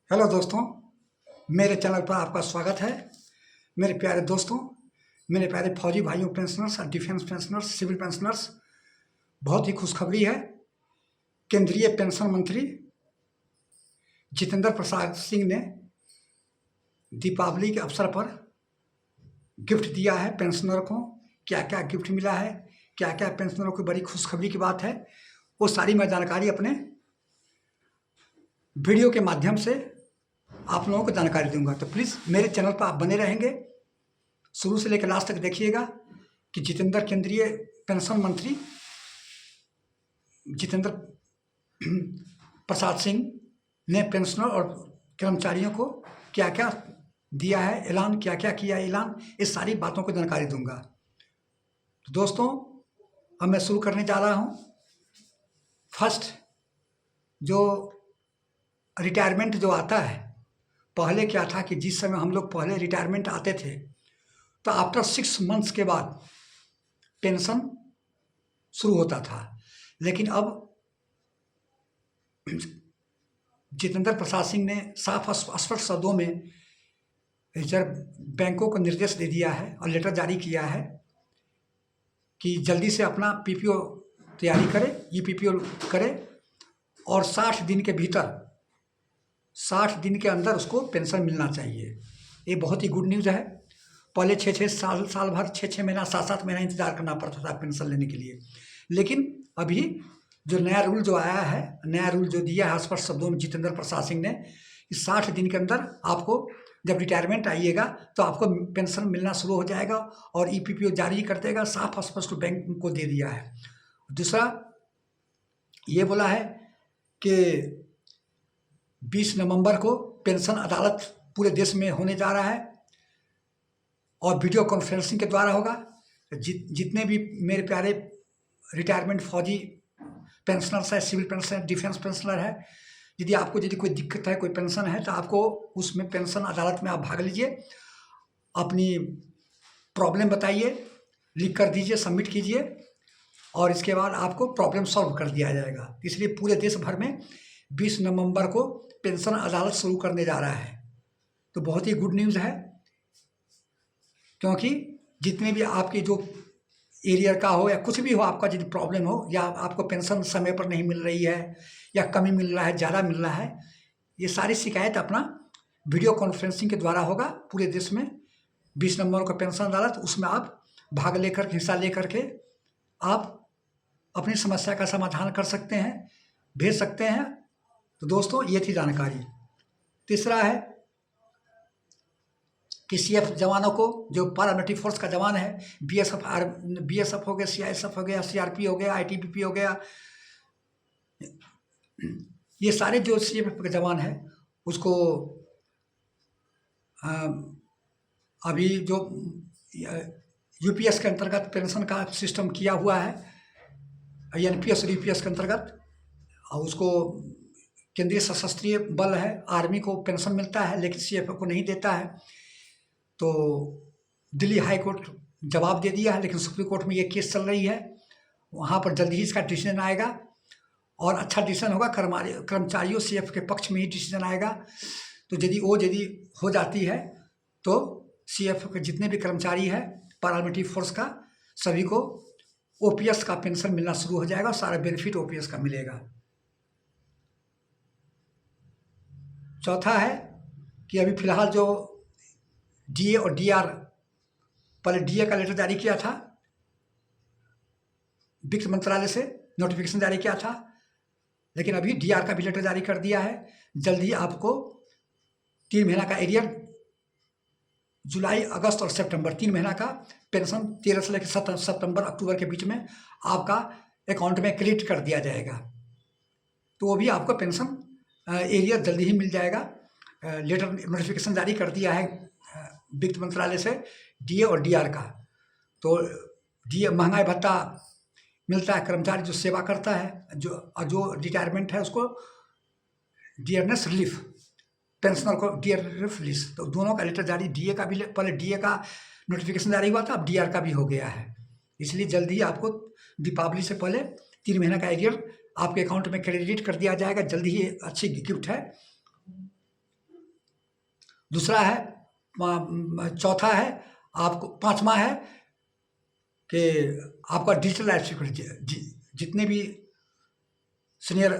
Hello दोस्तों, मेरे channel पर आपका स्वागत है। मेरे प्यारे दोस्तों, मेरे प्यारे फौजी भाइयों, pensioners, defence pensioners, civil pensioners, बहुत ही खुशखबरी है। केंद्रीय पेंशन मंत्री जितेंद्र प्रसाद सिंह ने दीपावली के अवसर पर गिफ्ट दिया है पेंशनर को। क्या क्या गिफ्ट मिला है, क्या क्या पेंशनरों की बड़ी खुशखबरी की बात है, वो सारी मैं जानकारी अपने वीडियो के माध्यम से आप लोगों को जानकारी दूंगा। तो प्लीज़ मेरे चैनल पर आप बने रहेंगे, शुरू से लेकर लास्ट तक देखिएगा कि केंद्रीय पेंशन मंत्री जितेंद्र प्रसाद सिंह ने पेंशनर और कर्मचारियों को क्या क्या दिया है ऐलान, क्या क्या किया है ऐलान, इस सारी बातों को जानकारी दूंगा। तो दोस्तों, अब मैं शुरू करने जा रहा हूँ। फर्स्ट, जो रिटायरमेंट जो आता है, पहले क्या था कि जिस समय हम लोग पहले रिटायरमेंट आते थे तो आफ्टर 6 मंथ्स के बाद पेंशन शुरू होता था। लेकिन अब जितेंद्र प्रसाद सिंह ने साफ स्पष्ट शब्दों में रिजर्व बैंकों को निर्देश दे दिया है और लेटर जारी किया है कि जल्दी से अपना पीपीओ तैयारी करे, ईपीपीओ करे और 60 दिन के भीतर, 60 दिन के अंदर उसको पेंशन मिलना चाहिए। ये बहुत ही गुड न्यूज़ है। पहले 6-6 साल भर, 6-6 महीना, 7-7 महीना इंतजार करना पड़ता था पेंशन लेने के लिए। लेकिन अभी जो नया रूल जो आया है, नया रूल जो दिया है स्पष्ट शब्दों में जितेंद्र प्रसाद सिंह ने, कि 60 दिन के अंदर आपको जब रिटायरमेंट आइएगा तो आपको पेंशन मिलना शुरू हो जाएगा और ईपीपीओ जारी कर देगा। साफ स्पष्ट बैंक को दे दिया है। दूसरा ये बोला है कि 20 नवंबर को पेंशन अदालत पूरे देश में होने जा रहा है और वीडियो कॉन्फ्रेंसिंग के द्वारा होगा। जितने भी मेरे प्यारे रिटायरमेंट फौजी पेंशनर्स है, सिविल पेंशनर, डिफेंस पेंशनर है, यदि कोई दिक्कत है, कोई पेंशन है, तो आपको उसमें पेंशन अदालत में आप भाग लीजिए, अपनी प्रॉब्लम बताइए, लिख कर दीजिए, सबमिट कीजिए और इसके बाद आपको प्रॉब्लम सॉल्व कर दिया जाएगा। इसलिए पूरे देश भर में 20 नवंबर को पेंशन अदालत शुरू करने जा रहा है। तो बहुत ही गुड न्यूज़ है, क्योंकि जितने भी आपकी जो एरियर का हो या कुछ भी हो, आपका यदि प्रॉब्लम हो या आपको पेंशन समय पर नहीं मिल रही है या कमी मिल रहा है, ज़्यादा मिल रहा है, ये सारी शिकायत अपना वीडियो कॉन्फ्रेंसिंग के द्वारा होगा पूरे देश में। 20 नवंबर को पेंशन अदालत, उसमें आप भाग लेकर, हिस्सा लेकर के आप अपनी समस्या का समाधान कर सकते हैं, भेज सकते हैं। तो दोस्तों, ये थी जानकारी। तीसरा है कि सीएफ जवानों को, जो पैरामिलिट्री फोर्स का जवान है, बीएसएफ हो गया, सीआईएसएफ हो गया, सीआरपी हो गया, आईटीबीपी हो गया, ये सारे जो सीएफ के जवान हैं, उसको अभी जो यूपीएस के अंतर्गत पेंशन का सिस्टम किया हुआ है, एनपीएस और यूपीएस के अंतर्गत, और उसको केंद्रीय सशस्त्र बल है, आर्मी को पेंशन मिलता है लेकिन सीएफ को नहीं देता है। तो दिल्ली हाई कोर्ट जवाब दे दिया है, लेकिन सुप्रीम कोर्ट में ये केस चल रही है। वहाँ पर जल्दी ही इसका डिसीजन आएगा और अच्छा डिसीजन होगा। कर्मचारियों सीएफ के पक्ष में ही डिसीजन आएगा। तो यदि हो जाती है तो सीएफ के जितने भी कर्मचारी है पैरामिलिट्री फोर्स का, सभी को ओपीएस का पेंशन मिलना शुरू हो जाएगा और सारा बेनिफिट ओपीएस का मिलेगा। चौथा है कि अभी फिलहाल जो डीए और डीआर, पहले डीए का लेटर जारी किया था, वित्त मंत्रालय से नोटिफिकेशन जारी किया था, लेकिन अभी डीआर का भी लेटर जारी कर दिया है। जल्द ही आपको 3 महीना का एरियर, जुलाई, अगस्त और सितंबर, 3 महीना का पेंशन 13 से लेकर सितंबर अक्टूबर के बीच में आपका अकाउंट में क्रेडिट कर दिया जाएगा। तो वो भी आपको पेंशन एरियर जल्दी ही मिल जाएगा। लेटर नोटिफिकेशन जारी कर दिया है वित्त मंत्रालय से डीए और डीआर का। तो डीए महंगाई भत्ता मिलता है, कर्मचारी जो सेवा करता है, जो रिटायरमेंट है, उसको डियरनेस रिलीफ, पेंशनर को डियर रिलीफ। तो दोनों का लेटर जारी, डीए का भी, पहले डीए का नोटिफिकेशन जारी हुआ था, अब डीआर का भी हो गया है। इसलिए जल्दी ही आपको दीपावली से पहले 3 महीना का एरियर आपके अकाउंट में क्रेडिट कर दिया जाएगा। जल्दी ही अच्छी गिफ्ट है। दूसरा है चौथा है आपको, पांचवा है कि आपका डिजिटल लाइफ सिक्योरिटी, जितने भी सीनियर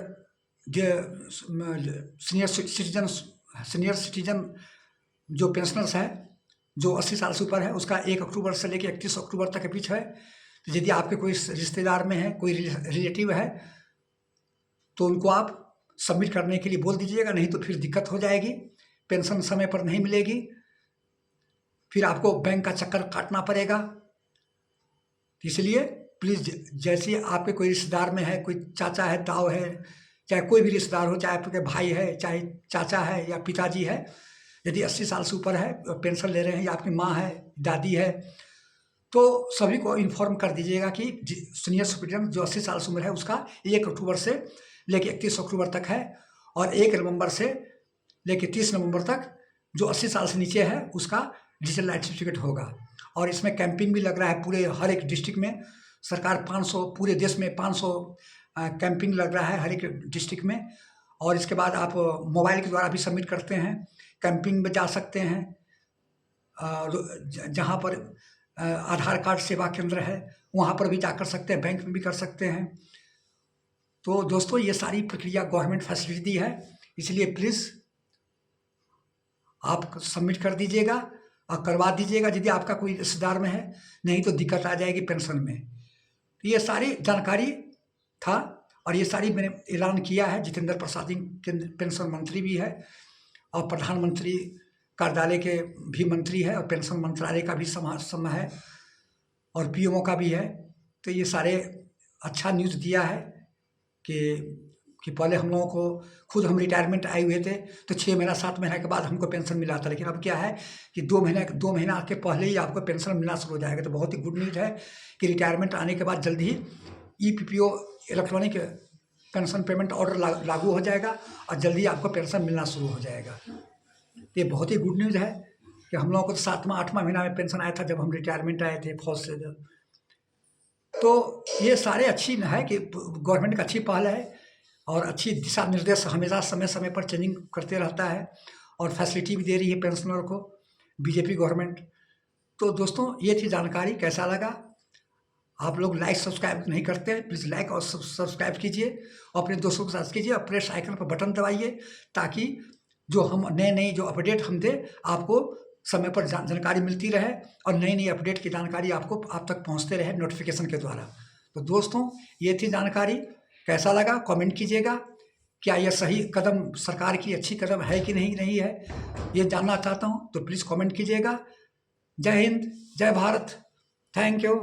सीनियर सिटीजन जो पेंशनर्स है, जो 80 साल से ऊपर है, उसका 1 अक्टूबर से लेकर 31 अक्टूबर तक के बीच है। तो यदि आपके कोई रिश्तेदार में है, कोई रिलेटिव है, तो उनको आप सबमिट करने के लिए बोल दीजिएगा, नहीं तो फिर दिक्कत हो जाएगी, पेंशन समय पर नहीं मिलेगी, फिर आपको बैंक का चक्कर काटना पड़ेगा। इसलिए प्लीज़, जैसे आपके कोई रिश्तेदार में है, कोई चाचा है, ताऊ है, चाहे कोई भी रिश्तेदार हो, चाहे आपके भाई है, चाहे चाचा है या पिताजी है, यदि 80 साल से ऊपर है, पेंशन ले रहे हैं, या आपकी माँ है, दादी है, तो सभी को इन्फॉर्म कर दीजिएगा कि सीनियर सिटीजन जो 80 साल से उम्र है उसका 1 अक्टूबर से लेकर 31 अक्टूबर तक है, और 1 नवंबर से लेकर 30 नवंबर तक जो 80 साल से नीचे है उसका डिजिटल लाइफ सर्टिफिकेट होगा। और इसमें कैंपिंग भी लग रहा है पूरे हर एक डिस्ट्रिक्ट में। सरकार 500, पूरे देश में 500 कैंपिंग लग रहा है हर एक डिस्ट्रिक्ट में। और इसके बाद आप मोबाइल के द्वारा भी सबमिट करते हैं, कैंपिंग में जा सकते हैं। जहाँ पर आधार कार्ड सेवा केंद्र है वहाँ पर भी जा कर सकते हैं, बैंक में भी कर सकते हैं। तो दोस्तों, ये सारी प्रक्रिया गवर्नमेंट फैसिलिटी दी है, इसलिए प्लीज़ आप सबमिट कर दीजिएगा और करवा दीजिएगा यदि आपका कोई रिश्तेदार में है, नहीं तो दिक्कत आ जाएगी पेंशन में। तो ये सारी जानकारी था, और ये सारी मैंने ऐलान किया है। जितेंद्र प्रसाद सिंह पेंशन मंत्री भी है, और प्रधानमंत्री कार्यालय के भी मंत्री है, और पेंशन मंत्रालय का भी सम है, और पीएमओ का भी है। तो ये सारे अच्छा न्यूज़ दिया है कि पहले हम लोगों को खुद हम रिटायरमेंट आए हुए थे तो 6 महीना 7 महीना के बाद हमको पेंशन मिला था, लेकिन अब क्या है कि 2 महीना के पहले ही आपको पेंशन मिलना शुरू हो जाएगा। तो बहुत ही गुड न्यूज़ है कि रिटायरमेंट आने के बाद जल्द ही EPPO electronic pension payment order लागू हो जाएगा, और जल्दी आपको पेंशन मिलना शुरू हो जाएगा। ये बहुत ही गुड न्यूज़ है कि हम लोगों को तो 7वां 8वां महीना में पेंशन आया था जब हम रिटायरमेंट आए थे फौज से। तो ये सारे अच्छी है कि गवर्नमेंट का अच्छी पहल है, और अच्छी दिशा निर्देश हमेशा समय समय पर चेंजिंग करते रहता है, और फैसिलिटी भी दे रही है पेंशनर को बीजेपी गवर्नमेंट। तो दोस्तों, ये थी जानकारी। कैसा लगा? आप लोग लाइक सब्सक्राइब नहीं करते हैं, प्लीज़ लाइक और सब्सक्राइब कीजिए, और अपने दोस्तों के साथ कीजिए, और प्रेस आइकन पर बटन दबाइए, ताकि जो हम नए जो अपडेट हम दें आपको समय पर जानकारी मिलती रहे, और नई अपडेट की जानकारी आप तक पहुंचते रहे नोटिफिकेशन के द्वारा। तो दोस्तों, ये थी जानकारी। कैसा लगा कमेंट कीजिएगा। क्या यह सही कदम, सरकार की अच्छी कदम है कि नहीं है, ये जानना चाहता हूँ, तो प्लीज़ कमेंट कीजिएगा। जय हिंद, जय भारत, थैंक यू।